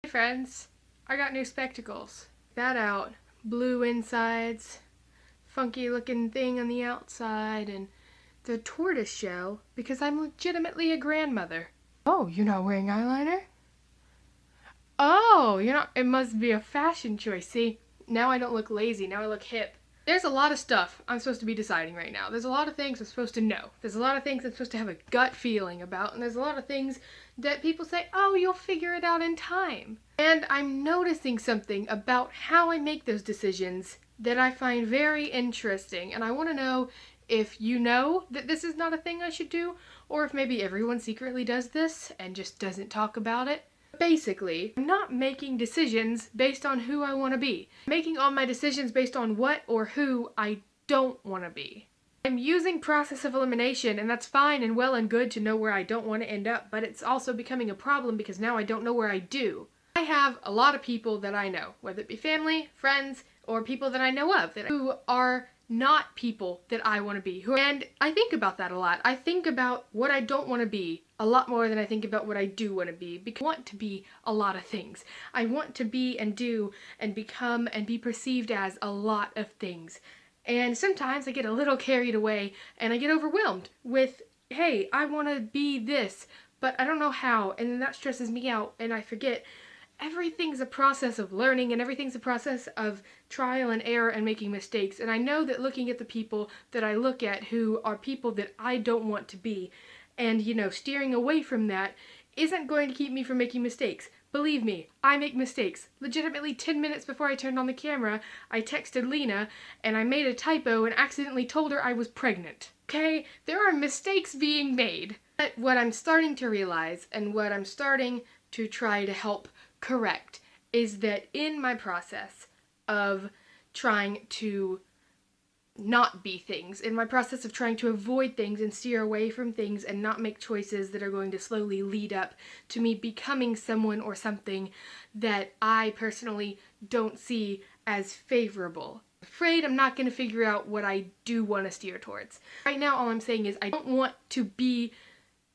Hey friends, I got new spectacles. That out. Blue insides, funky looking thing on the outside, and the tortoise shell because I'm legitimately a grandmother. Oh, you're not wearing eyeliner? Oh, you're not. It must be a fashion choice. See, now I don't look lazy, now I look hip. There's a lot of stuff I'm supposed to be deciding right now. There's a lot of things I'm supposed to know. There's a lot of things I'm supposed to have a gut feeling about, and there's a lot of things that people say, oh, you'll figure it out in time. And I'm noticing something about how I make those decisions that I find very interesting, and I want to know if you know that this is not a thing I should do, or if maybe everyone secretly does this and just doesn't talk about it. Basically, I'm not making decisions based on who I want to be. I'm making all my decisions based on what or who I don't want to be. I'm using process of elimination, and that's fine and well and good to know where I don't want to end up, but it's also becoming a problem because now I don't know where I do. I have a lot of people that I know, whether it be family, friends, or people that I know of, who are not people that I want to be. And I think about that a lot. I think about what I don't want to be a lot more than I think about what I do want to be, because I want to be a lot of things. I want to be and do and become and be perceived as a lot of things. And sometimes I get a little carried away and I get overwhelmed with, hey, I want to be this, but I don't know how, and then that stresses me out and I forget everything's a process of learning and everything's a process of trial and error and making mistakes. And I know that looking at the people that I look at who are people that I don't want to be, and steering away from that isn't going to keep me from making mistakes. Believe me, I make mistakes. Legitimately 10 minutes before I turned on the camera, I texted Lena and I made a typo and accidentally told her I was pregnant. Okay? There are mistakes being made. But what I'm starting to realize and what I'm starting to try to help correct is that in my process of trying to not be things, in my process of trying to avoid things and steer away from things and not make choices that are going to slowly lead up to me becoming someone or something that I personally don't see as favorable. I'm afraid I'm not going to figure out what I do want to steer towards. Right now all I'm saying is I don't want to be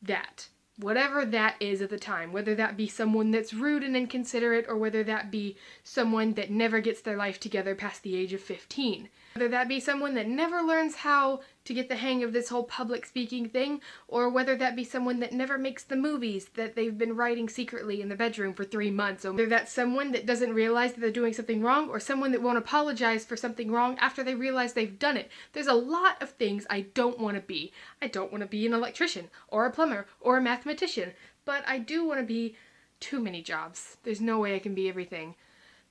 that. Whatever that is at the time, whether that be someone that's rude and inconsiderate, or whether that be someone that never gets their life together past the age of 15. Whether that be someone that never learns how to get the hang of this whole public speaking thing, or whether that be someone that never makes the movies that they've been writing secretly in the bedroom for 3 months, or whether that's someone that doesn't realize that they're doing something wrong, or someone that won't apologize for something wrong after they realize they've done it. There's a lot of things I don't want to be. I don't want to be an electrician, or a plumber, or a mathematician, but I do want to be too many jobs. There's no way I can be everything.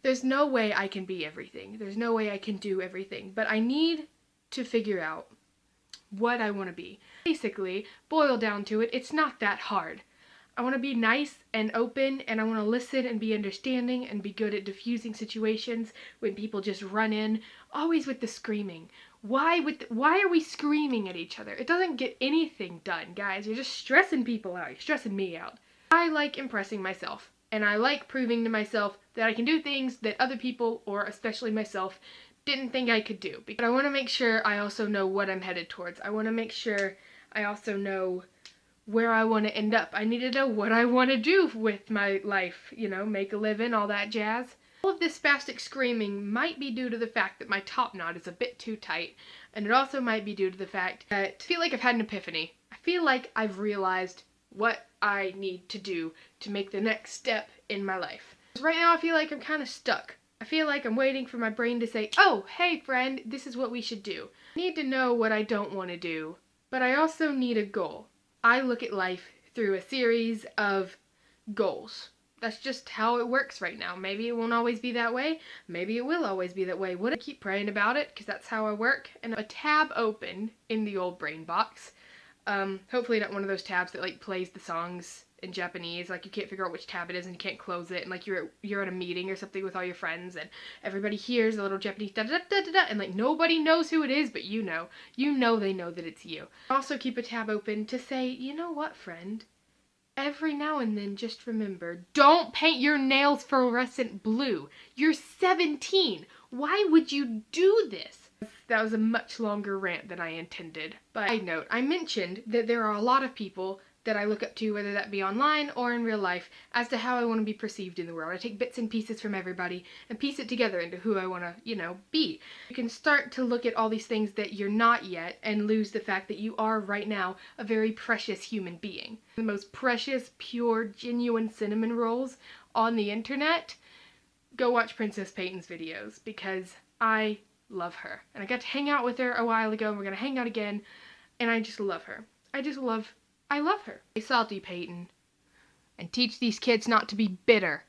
There's no way I can be everything. There's no way I can do everything. But I need to figure out what I want to be. Basically, boil down to it, it's not that hard. I want to be nice and open, and I want to listen and be understanding and be good at diffusing situations when people just run in, always with the screaming. Why are we screaming at each other? It doesn't get anything done, guys. You're just stressing people out. You're stressing me out. I like impressing myself, and I like proving to myself that I can do things that other people, or especially myself, didn't think I could do. But I want to make sure I also know what I'm headed towards. I want to make sure I also know where I want to end up. I need to know what I want to do with my life, make a living, all that jazz. All of this spastic screaming might be due to the fact that my top knot is a bit too tight, and it also might be due to the fact that I feel like I've had an epiphany. I feel like I've realized what I need to do to make the next step in my life. Right now I feel like I'm kind of stuck. I feel like I'm waiting for my brain to say, oh, hey friend, this is what we should do. I need to know what I don't want to do, but I also need a goal. I look at life through a series of goals. That's just how it works right now. Maybe it won't always be that way. Maybe it will always be that way. I keep praying about it because that's how I work. And a tab open in the old brain box. Hopefully not one of those tabs that plays the songs in Japanese. You can't figure out which tab it is and you can't close it. And you're at a meeting or something with all your friends and everybody hears a little Japanese da da da da da and nobody knows who it is, but you know they know that it's you. Also keep a tab open to say, you know what, friend? Every now and then, just remember, don't paint your nails fluorescent blue. You're 17. Why would you do this? That was a much longer rant than I intended. But side note, I mentioned that there are a lot of people that I look up to, whether that be online or in real life, as to how I want to be perceived in the world. I take bits and pieces from everybody and piece it together into who I want to, be. You can start to look at all these things that you're not yet and lose the fact that you are right now a very precious human being. The most precious, pure, genuine cinnamon rolls on the internet. Go watch Princess Peyton's videos, because I love her. And I got to hang out with her a while ago, and we're going to hang out again, and I just love her. I love her. Salty Peyton. And teach these kids not to be bitter.